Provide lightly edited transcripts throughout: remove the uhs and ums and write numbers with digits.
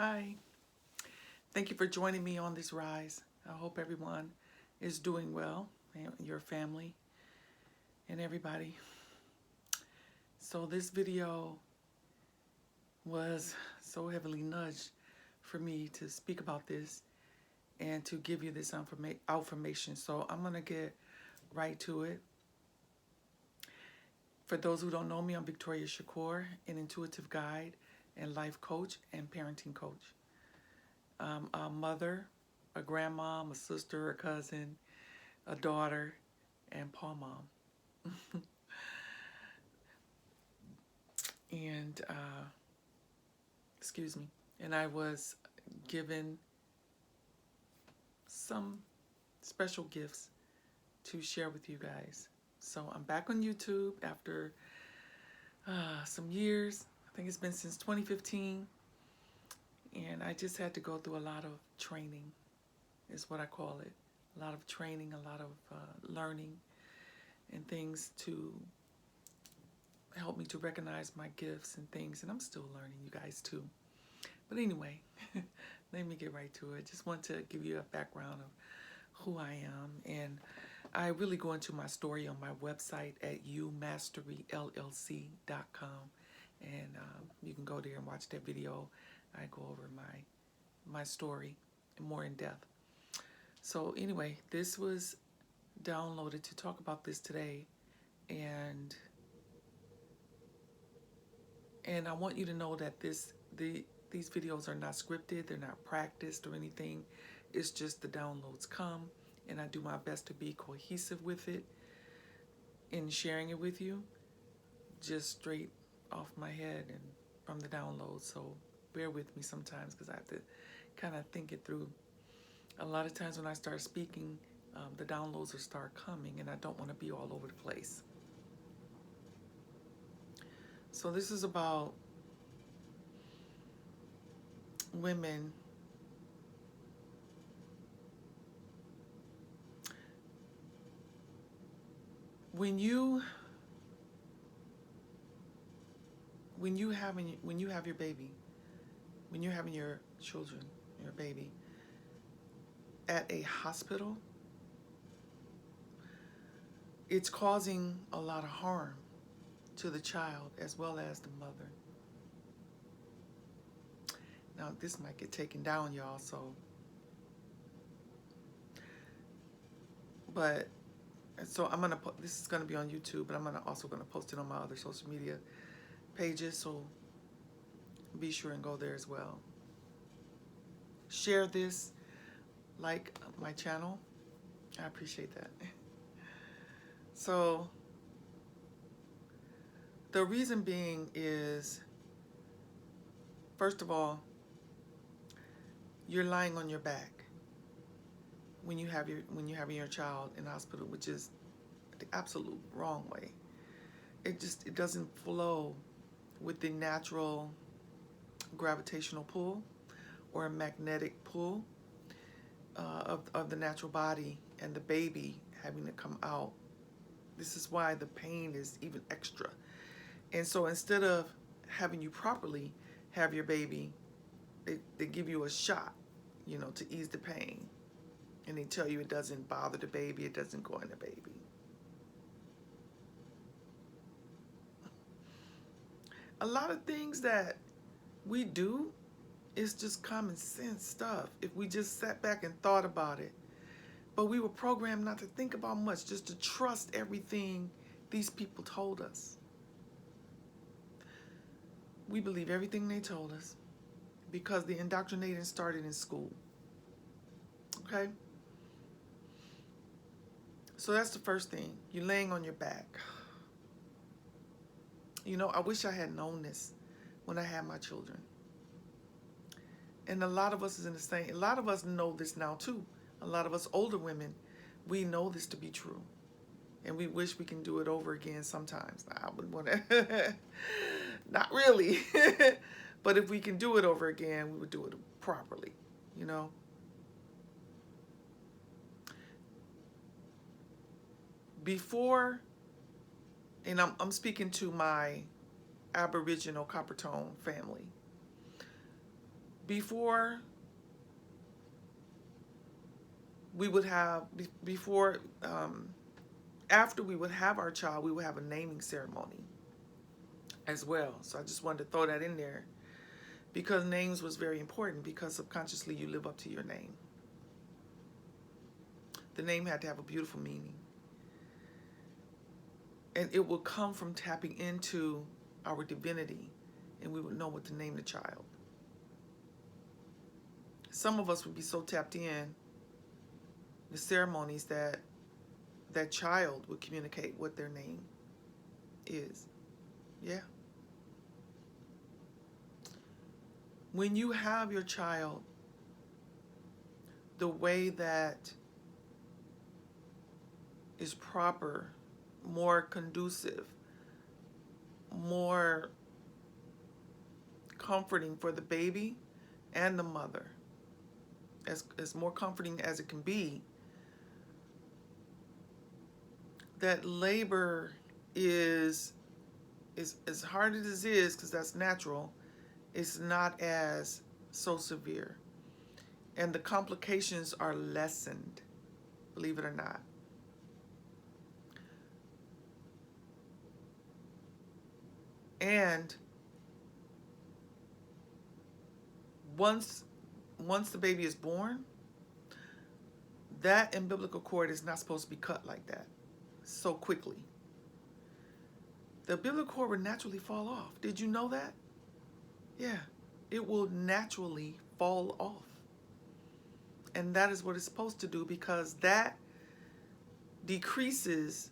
Hi. Thank you for joining me on this rise. I hope everyone is doing well, and your family and everybody. So this video was so heavily nudged for me to speak about this and to give you this information. So I'm going to get right to it. For those who don't know me, I'm Victoria Shakur, an intuitive guide and life coach and parenting coach. A mother, a grandmom, a sister, a cousin, a daughter, and paw mom. and excuse me. And I was given some special gifts to share with you guys. So I'm back on YouTube after some years. I think it's been since 2015. And I just had to go through a lot of training, is what I call it. A lot of training, a lot of learning, and things to help me to recognize my gifts and things. And I'm still learning, you guys, too. But anyway, let me get right to it. Just want to give you a background of who I am. And I really go into my story on my website at umasteryllc.com. And you can go there and watch that video. I go over my story more in depth. So anyway, this was downloaded to talk about this today. And I want you to know that these videos are not scripted, they're not practiced or anything. It's just the downloads come, and I do my best to be cohesive with it in sharing it with you, just straight off my head and from the downloads. So bear with me sometimes because I have to kind of think it through. A lot of times when I start speaking, the downloads will start coming, and I don't want to be all over the place. So this is about women when you have your baby, when you're having your children, your baby at a hospital, it's causing a lot of harm to the child as well as the mother. Now this might get taken down, y'all, so I'm gonna put this is gonna be on YouTube, but I'm also gonna post it on my other social media pages, so be sure and go there as well. Share this, like my channel. I appreciate that. So the reason being is, first of all, you're lying on your back when you have your child in the hospital, which is the absolute wrong way. It doesn't flow with the natural gravitational pull or a magnetic pull of the natural body and the baby having to come out. This is why the pain is even extra. And so instead of having you properly have your baby, they give you a shot, to ease the pain. And they tell you it doesn't bother the baby, it doesn't go in the baby. A lot of things that we do is just common sense stuff if we just sat back and thought about it. But we were programmed not to think about much, just to trust everything these people told us. We believe everything they told us because the indoctrinating started in school. Okay? So that's the first thing. You're laying on your back. I wish I had known this when I had my children. And a lot of us is in the same. A lot of us know this now too. A lot of us older women, we know this to be true. And we wish we can do it over again sometimes. I wouldn't want to. Not really. But if we can do it over again, we would do it properly, Before, and I'm speaking to my Aboriginal Coppertone family. before we would have, before, after we would have our child, we would have a naming ceremony as well. So I just wanted to throw that in there because names was very important, because subconsciously you live up to your name. The name had to have a beautiful meaning. And it will come from tapping into our divinity, and we would know what to name the child. Some of us would be so tapped in the ceremonies that that child would communicate what their name is. Yeah. When you have your child, the way that is proper, more conducive, more comforting for the baby and the mother, as more comforting as it can be, that labor is as hard as it is, because that's natural, it's not as so severe. And the complications are lessened, believe it or not. And once the baby is born, that umbilical cord is not supposed to be cut like that so quickly. The umbilical cord will naturally fall off. Did you know that? Yeah, it will naturally fall off. And that is what it's supposed to do, because that decreases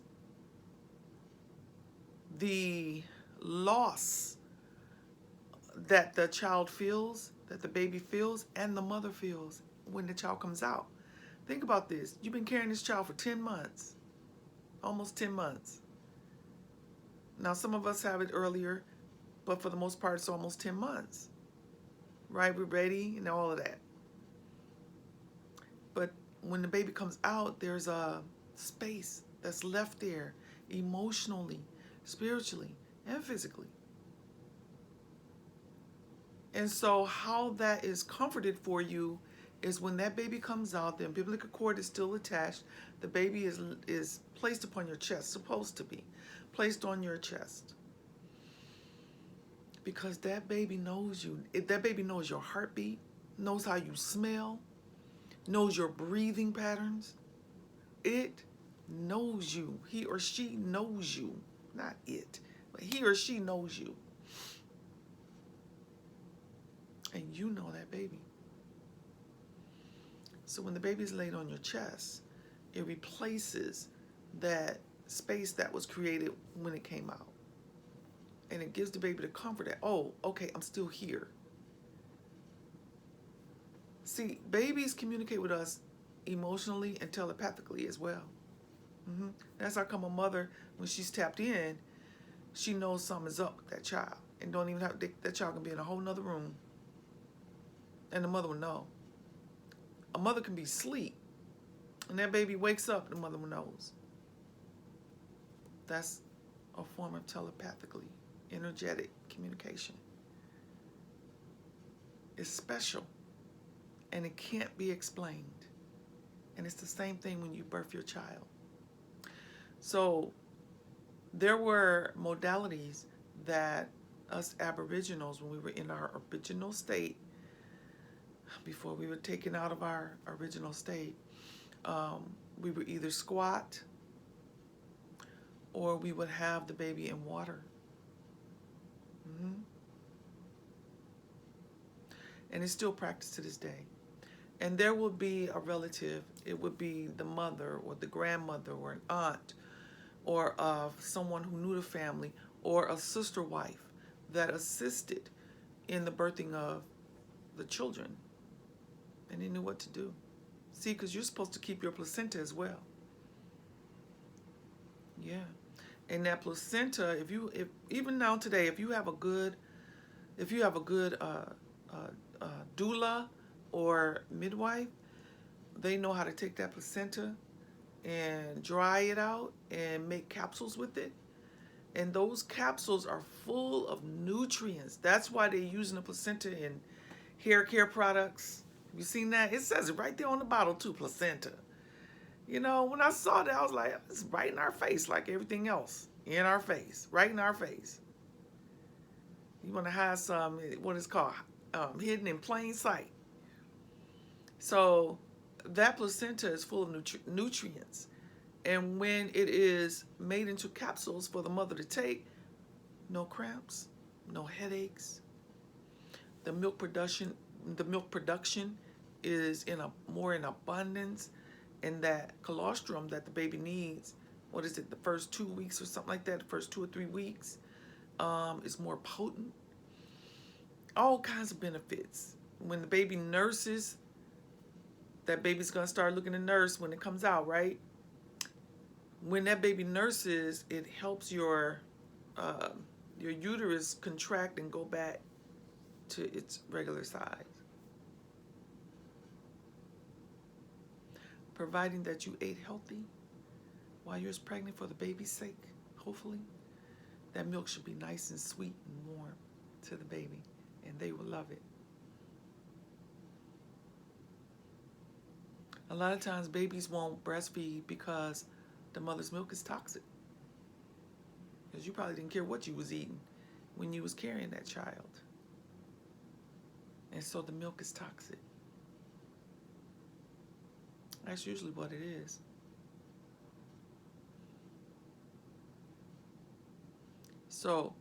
the loss that the child feels, that the baby feels, and the mother feels when the child comes out. Think about this. You've been carrying this child for 10 months, almost 10 months. Now, some of us have it earlier, but for the most part, it's almost 10 months, right? We're ready and all of that. But when the baby comes out, there's a space that's left there emotionally, spiritually, and physically. And so how that is comforted for you is when that baby comes out, the umbilical cord is still attached, the baby is placed upon your chest, supposed to be placed on your chest. Because that baby knows you. That baby knows your heartbeat, knows how you smell, knows your breathing patterns. It knows you. He or she knows you. Not it, but he or she knows you. And you know that baby. So when the baby is laid on your chest, it replaces that space that was created when it came out. And it gives the baby the comfort that, oh, okay, I'm still here. See, babies communicate with us emotionally and telepathically as well. That's how come a mother, when she's tapped in, she knows something's up with that child. And don't even have, that child can be in a whole nother room. And the mother will know. A mother can be asleep, and that baby wakes up, and the mother knows. That's a form of telepathically energetic communication. It's special, and it can't be explained. And it's the same thing when you birth your child. So there were modalities that us Aboriginals, when we were in our original state, before we were taken out of our original state, we would either squat or we would have the baby in water. And it's still practiced to this day. And there will be a relative, it would be the mother or the grandmother or an aunt or someone who knew the family or a sister wife that assisted in the birthing of the children. And they knew what to do. See, because you're supposed to keep your placenta as well. Yeah. And that placenta, if even now today, if you have a good doula or midwife, they know how to take that placenta and dry it out and make capsules with it. And those capsules are full of nutrients. That's why they're using the placenta hair care products. You seen that? It says it right there on the bottle too, placenta. You know, when I saw that, I was like, it's right in our face, like everything else in our face, right in our face. You want to hide some, what is called hidden in plain sight. So that placenta is full of nutrients. And when it is made into capsules for the mother to take, no cramps, no headaches. The milk production, the milk production is in a more in abundance, and that colostrum that the baby needs, what is it, the first 2 weeks or something like that, the first 2 or 3 weeks, is more potent. All kinds of benefits. When the baby nurses, that baby's gonna start looking to nurse when it comes out, right? When that baby nurses, it helps uh, your uterus contract and go back to its regular size. Providing that you ate healthy while you're pregnant for the baby's sake, hopefully, that milk should be nice and sweet and warm to the baby, and they will love it. A lot of times babies won't breastfeed because the mother's milk is toxic. Because you probably didn't care what you was eating when you was carrying that child. And so the milk is toxic. That's usually what it is. So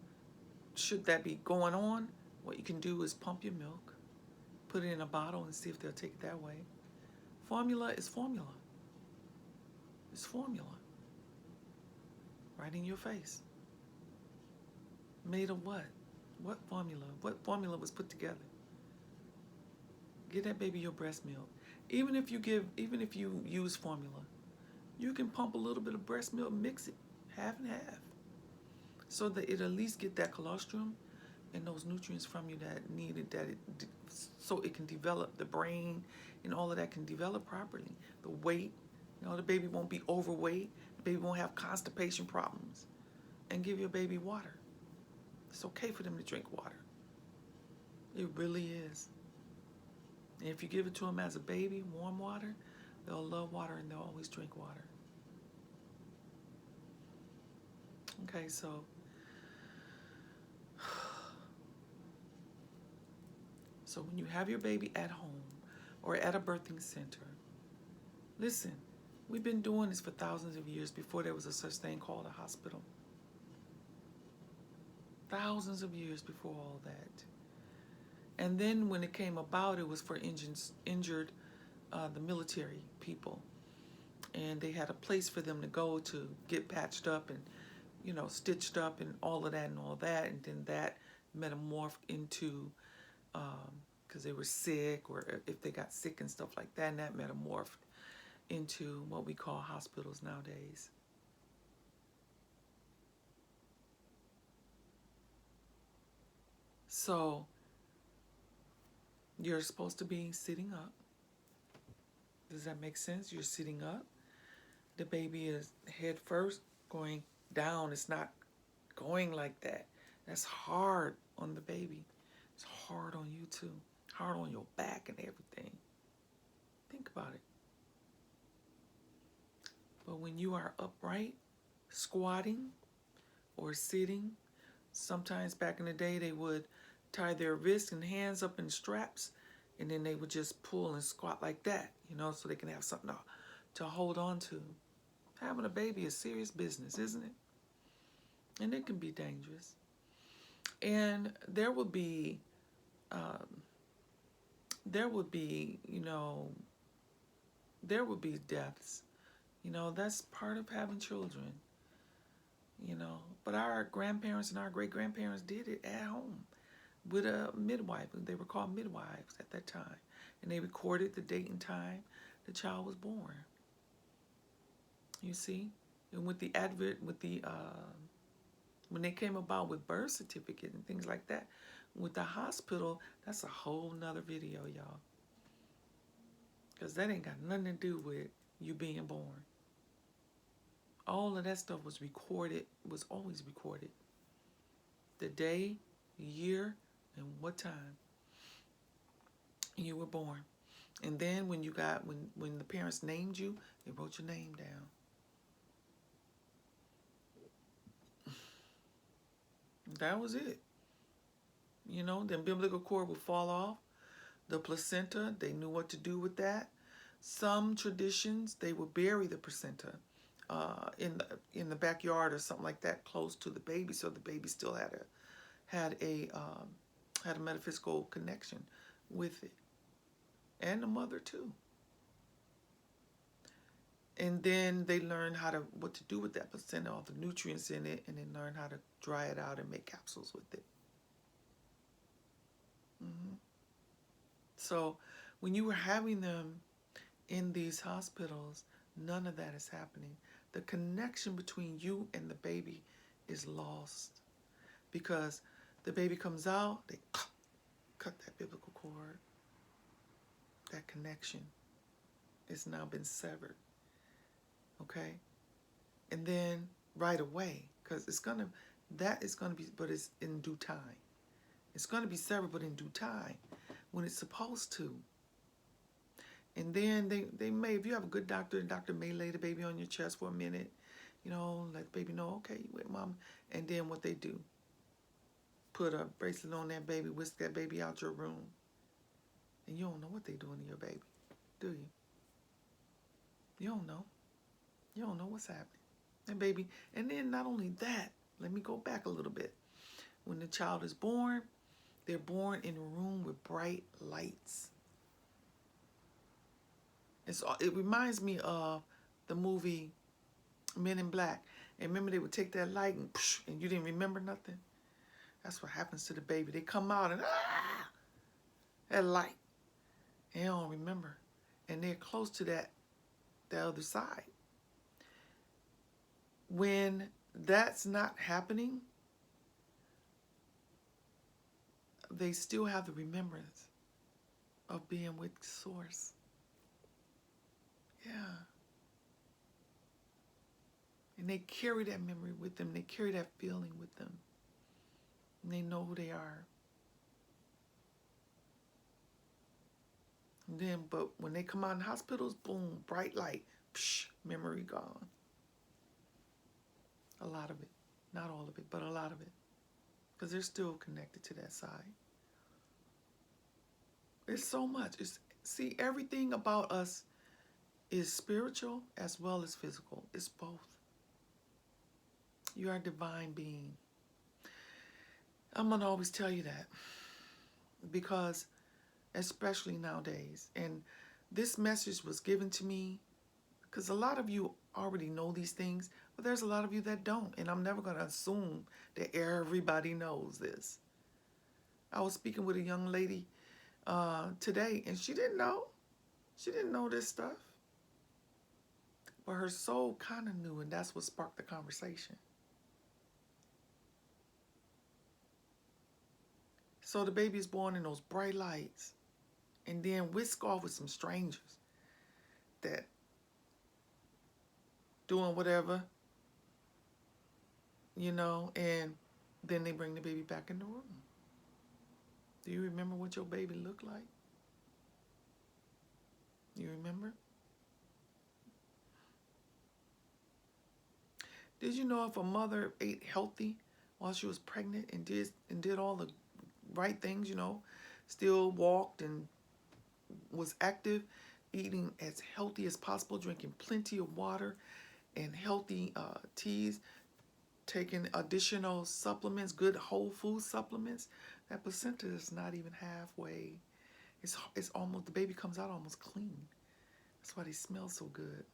should that be going on, what you can do is pump your milk, put it in a bottle and see if they'll take it that way. Formula is formula. It's formula. Right in your face. Made of what? What formula? What formula was put together? Give that baby your breast milk. Even if you use formula, you can pump a little bit of breast milk, mix it half and half, so that it at least get that colostrum and those nutrients from you that needed, so it can develop the brain and all of that can develop properly. The weight, the baby won't be overweight. The baby won't have constipation problems. And give your baby water. It's okay for them to drink water. It really is. And if you give it to them as a baby, warm water, they'll love water and they'll always drink water. Okay, so when you have your baby at home or at a birthing center, listen, we've been doing this for thousands of years before there was a such thing called a hospital. Thousands of years before all that. And then when it came about, it was for injured the military people. And they had a place for them to go to get patched up and, stitched up and all of that and all that. And then that metamorphed into, because they were sick or if they got sick and stuff like that, and that metamorphed into what we call hospitals nowadays. So you're supposed to be sitting up. Does that make sense? You're sitting up. The baby is head first going down. It's not going like that. That's hard on the baby. It's hard on you too. Hard on your back and everything. Think about it. But when you are upright, squatting or sitting, sometimes back in the day they would tie their wrists and hands up in straps, and then they would just pull and squat like that, so they can have something to hold on to. Having a baby is serious business, isn't it? And it can be dangerous. And there would be deaths. That's part of having children. But our grandparents and our great-grandparents did it at home with a midwife. They were called midwives at that time. And they recorded the date and time the child was born. You see? And with the when they came about with birth certificate and things like that, with the hospital, that's a whole nother video, y'all. Because that ain't got nothing to do with you being born. All of that stuff was recorded, was always recorded. The day, the year, and what time. you were born. And then when when the parents named you, they wrote your name down. That was it. You know, the umbilical cord would fall off. The placenta, they knew what to do with that. Some traditions, they would bury the placenta in the backyard or something like that, close to the baby, so the baby still had a metaphysical connection with it, and the mother too. And then they learn what to do with that placenta, all the nutrients in it, and then learn how to dry it out and make capsules with it. So when you were having them in these hospitals, none of that is happening. The connection between you and the baby is lost because the baby comes out, they cut that biblical cord. That connection has now been severed. Okay? And then right away, because that is going to be, but it's in due time. It's going to be severed, but in due time, when it's supposed to. And then they may, if you have a good doctor, the doctor may lay the baby on your chest for a minute, you know, let the baby know, okay, you with mom. And then what they do, put a bracelet on that baby, whisk that baby out your room. And you don't know what they're doing to your baby, do you? You don't know. You don't know what's happening. And baby, and then not only that, let me go back a little bit. When the child is born, they're born in a room with bright lights. It reminds me of the movie Men in Black. And remember they would take that light and you didn't remember nothing? That's what happens to the baby. They come out and that light. They don't remember. And they're close to the other side. When that's not happening, they still have the remembrance of being with Source. Yeah. And they carry that memory with them. They carry that feeling with them. And they know who they are. And then, but when they come out in hospitals, boom, bright light, memory gone. A lot of it. Not all of it, but a lot of it. Because they're still connected to that side. There's so much. See, everything about us is spiritual as well as physical. It's both. You are a divine being. I'm going to always tell you that. Because, especially nowadays, and this message was given to me because a lot of you already know these things, but there's a lot of you that don't. And I'm never going to assume that everybody knows this. I was speaking with a young lady today, and she didn't know. She didn't know this stuff. But her soul kind of knew, and that's what sparked the conversation. So the baby is born in those bright lights, and then whisk off with some strangers that doing whatever, you know, and then they bring the baby back in the room. Do you remember what your baby looked like? You remember? Did you know if a mother ate healthy while she was pregnant and did all the right things, you know, still walked and was active, eating as healthy as possible, drinking plenty of water and healthy teas, taking additional supplements, good whole food supplements, that placenta is not even halfway. It's almost, the baby comes out almost clean. That's why they smell so good.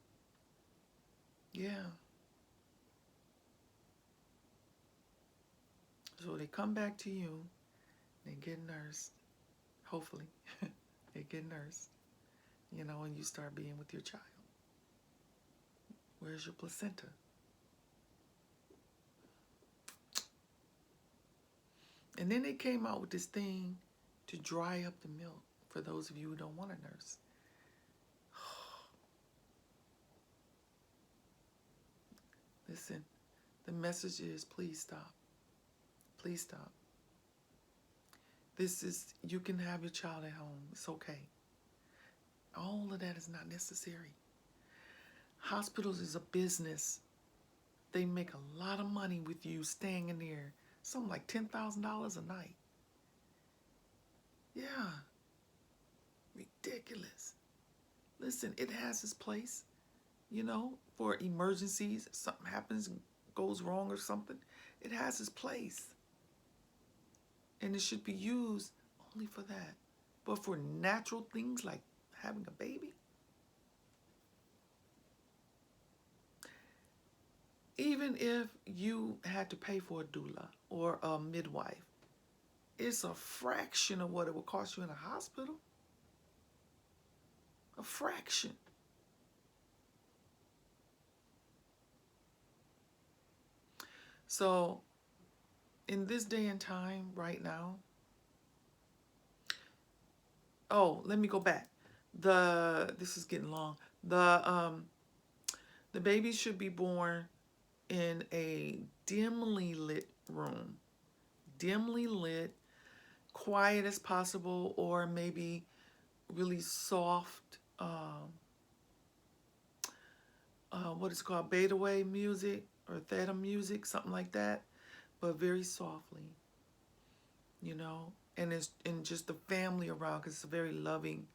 Yeah. So they come back to you, they get nursed, hopefully. They get nursed, you know, and you start being with your child. Where's your placenta? And then they came out with this thing to dry up the milk for those of you who don't want a nurse. Listen, the message is please stop. Please stop. You can have your child at home. It's okay. All of that is not necessary. Hospitals is a business. They make a lot of money with you staying in there. Something like $10,000 a night. Yeah, ridiculous. Listen, it has its place, for emergencies. If something happens, goes wrong or something, it has its place. And it should be used only for that. But for natural things like having a baby, even if you had to pay for a doula or a midwife, it's a fraction of what it would cost you in a hospital. A fraction. So, in this day and time, right now, let me go back. This is getting long. The baby should be born in a dimly lit room. Dimly lit, quiet as possible, or maybe really soft, what is called beta wave music or theta music, something like that, but very softly, and just the family around, because it's a very loving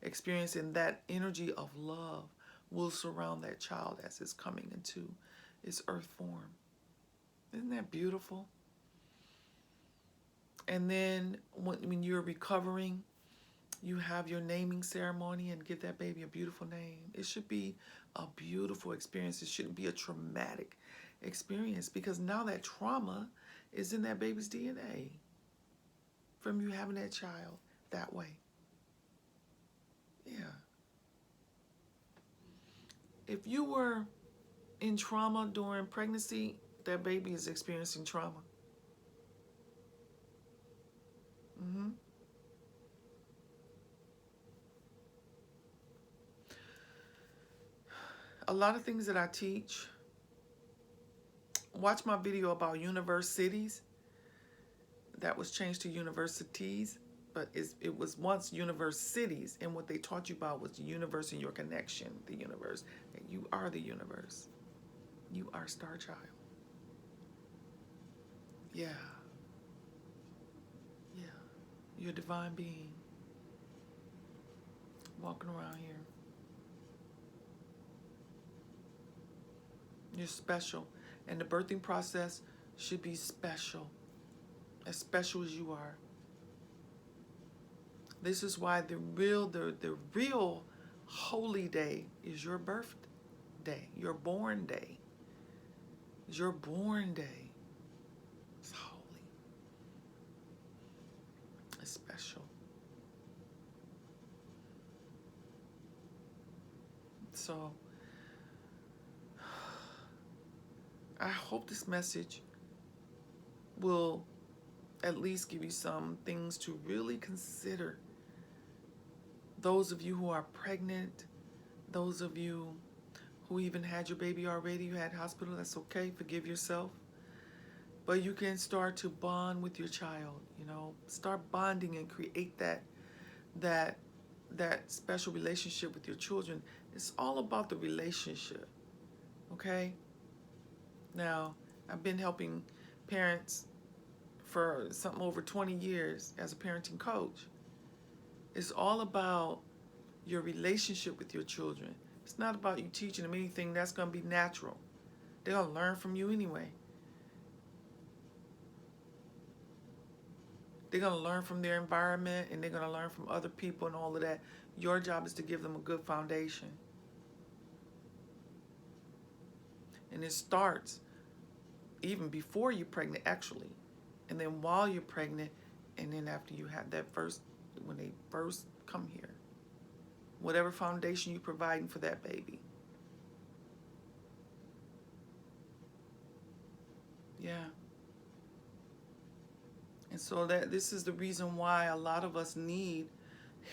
experience, and that energy of love will surround that child as it's coming into its earth form. Isn't that beautiful? And then when you're recovering, you have your naming ceremony and give that baby a beautiful name. It should be a beautiful experience. It shouldn't be a traumatic experience, because now that trauma is in that baby's DNA from you having that child that way. Yeah. If you were in trauma during pregnancy, that baby is experiencing trauma. Mm-hmm. A lot of things that I teach, watch my video about universe cities. That was changed to universities, but it was once universe cities, and what they taught you about was the universe and your connection, the universe. And you are the universe. You are Star Child. Yeah. Yeah. You're a divine being walking around here. You're special. And the birthing process should be special. As special as you are. This is why the real holy day is your birthday, your born day. It's your born day. It's holy. It's special. So, I hope this message will at least give you some things to really consider. Those of you who are pregnant, those of you who even had your baby already, you had hospital, that's okay, forgive yourself. But you can start to bond with your child, start bonding and create that special relationship with your children. It's all about the relationship, okay? Now, I've been helping parents for something over 20 years as a parenting coach. It's all about your relationship with your children. It's not about you teaching them anything that's going to be natural. They're going to learn from you anyway. They're going to learn from their environment, and they're going to learn from other people and all of that. Your job is to give them a good foundation. And it starts even before you're pregnant, actually. And then while you're pregnant, and then after you have when they first come here. Whatever foundation you're providing for that baby. Yeah. And so this is the reason why a lot of us need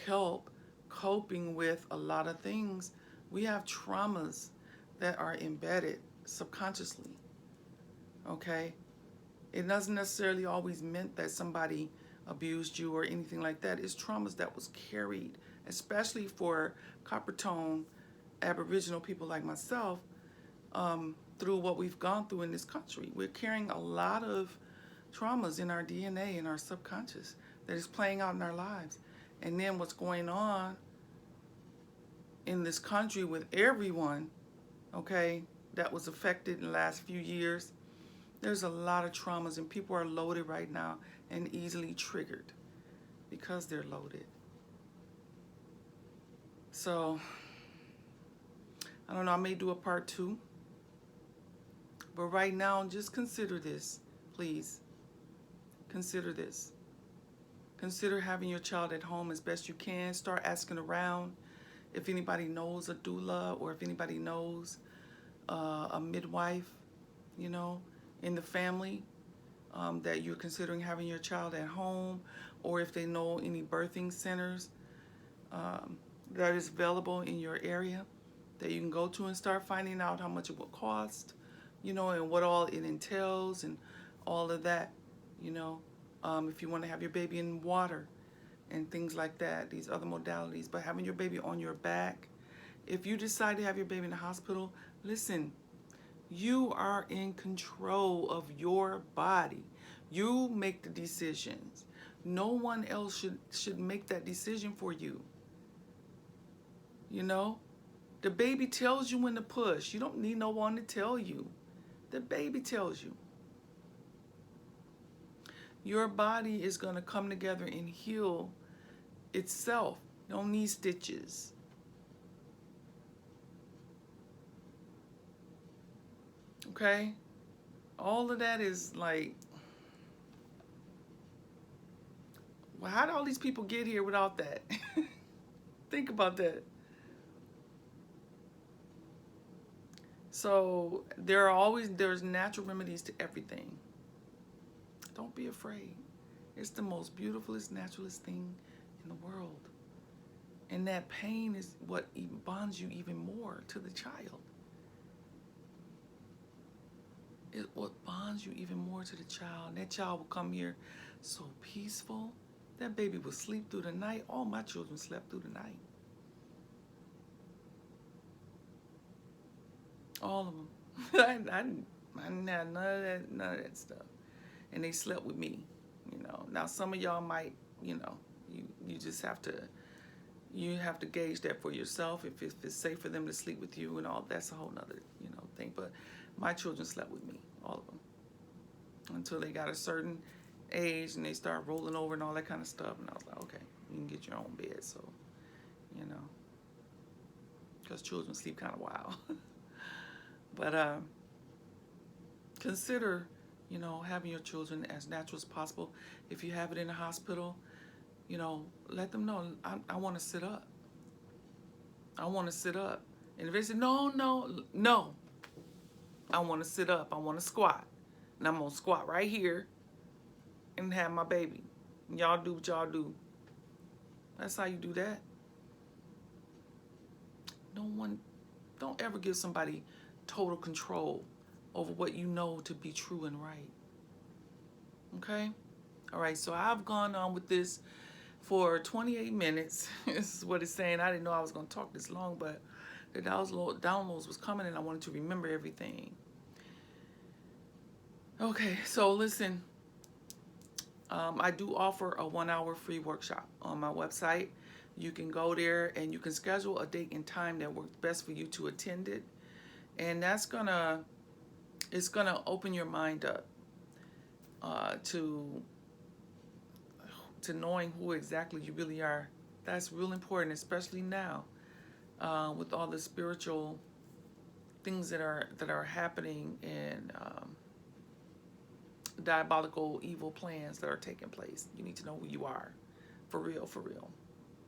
help coping with a lot of things. We have traumas that are embedded subconsciously. Okay? It doesn't necessarily always mean that somebody abused you or anything like that. It's traumas that was carried, especially for copper tone Aboriginal people like myself, through what we've gone through in this country. We're carrying a lot of traumas in our DNA, in our subconscious, that is playing out in our lives. And then what's going on in this country with everyone, okay, that was affected in the last few years, there's a lot of traumas, and people are loaded right now and easily triggered because they're loaded. So, I don't know, I may do a part 2. But right now, just consider this, please. Consider this. Consider having your child at home as best you can. Start asking around if anybody knows a doula, or if anybody knows a midwife, you know, in the family, that you're considering having your child at home, or if they know any birthing centers that is available in your area that you can go to, and start finding out how much it will cost, you know, and what all it entails and all of that, you know. If you want to have your baby in water and things like that, these other modalities, but having your baby on your back. If you decide to have your baby in the hospital, listen, you are in control of your body. You make the decisions. No one else should make that decision for you. You know, the baby tells you when to push. You don't need no one to tell you. The baby tells you. Your body is going to come together and heal itself. You don't need stitches. Okay? All of that is like, well, how did all these people get here without that? Think about that. So there's natural remedies to everything. Don't be afraid. It's the most beautifulest, naturalist thing in the world. And that pain is what bonds you even more to the child. It's what bonds you even more to the child. And that child will come here so peaceful. That baby will sleep through the night. All my children slept through the night. All of them. I didn't have none of that stuff. And they slept with me, you know. Now some of y'all might, you know, you just have to gauge that for yourself, if it's safe for them to sleep with you and all. That's a whole nother, you know, thing. But my children slept with me, all of them, until they got a certain age and they start rolling over and all that kind of stuff. And I was like, okay, you can get your own bed. So, you know, because children sleep kind of wild. But consider, you know, having your children as natural as possible. If you have it in a hospital, you know, let them know, I want to sit up. I want to sit up. And if they say, no, I want to sit up. I want to squat. And I'm going to squat right here and have my baby. And y'all do what y'all do. That's how you do that. Don't ever give somebody total control over what you know to be true and right. Okay? All right, so I've gone on with this for 28 minutes. This is what it's saying. I didn't know I was going to talk this long, but the downloads was coming and I wanted to remember everything. Okay, so listen. I do offer a 1-hour free workshop on my website. You can go there and you can schedule a date and time that works best for you to attend it. And it's gonna open your mind up to knowing who exactly you really are. That's real important, especially now with all the spiritual things that are happening, and diabolical evil plans that are taking place. You need to know who you are, for real, for real.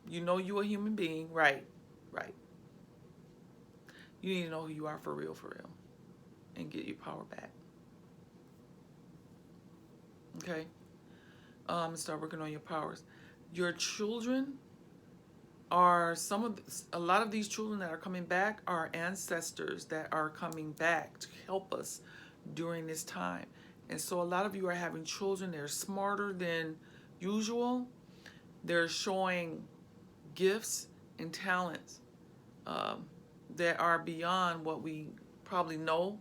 You know you're a human being, right? You need to know who you are, for real, and get your power back. Okay? Start working on your powers. Your children are a lot of these children that are coming back are ancestors that are coming back to help us during this time. And so a lot of you are having children that are smarter than usual. They're showing gifts and talents um, that are beyond what we probably know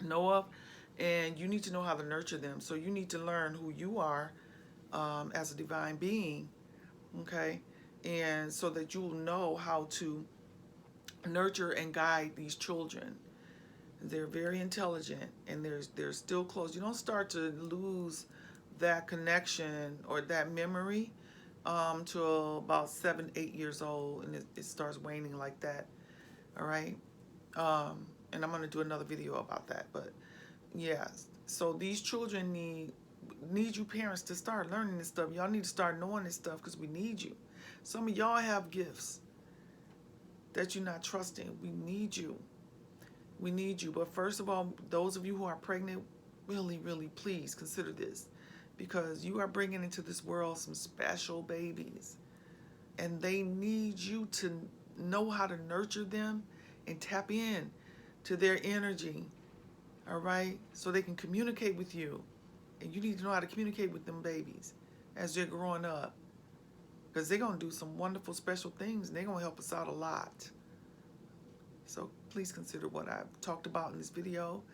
of, and you need to know how to nurture them. So you need to learn who you are as a divine being, okay, and so that you'll know how to nurture and guide these children. They're very intelligent, and they're still close. You don't start to lose that connection or that memory till about 7, 8 years old, and it starts waning like that. All right, and I'm gonna do another video about that. But yeah, so these children need you parents to start learning this stuff. Y'all need to start knowing this stuff because we need you. Some of y'all have gifts that you're not trusting. We need you. We need you. But first of all, those of you who are pregnant, really, really please consider this, because you are bringing into this world some special babies, and they need you to know how to nurture them and tap in to their energy, all right? So they can communicate with you. And you need to know how to communicate with them babies as they're growing up, because they're going to do some wonderful special things, and they're going to help us out a lot. So please consider what I've talked about in this video.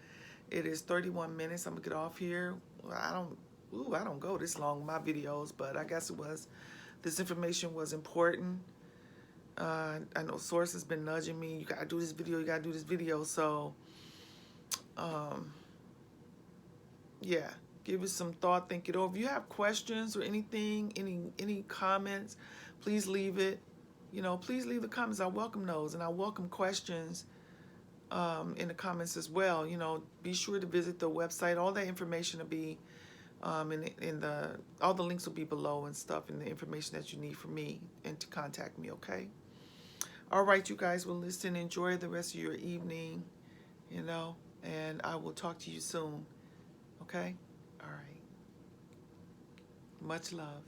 It is 31 minutes. I'm going to get off here. I don't go this long in my videos, but I guess this information was important. I know Source has been nudging me. You got to do this video. You got to do this video. So, yeah. Give it some thought, think it over. If you have questions or anything, any comments, please leave it. Please leave the comments. I welcome those, and I welcome questions in the comments as well. Be sure to visit the website. All that information will be all the links will be below and stuff, and the information that you need from me and to contact me. Okay. All right, you guys. Well, listen. Enjoy the rest of your evening. And I will talk to you soon. Okay. All right. Much love.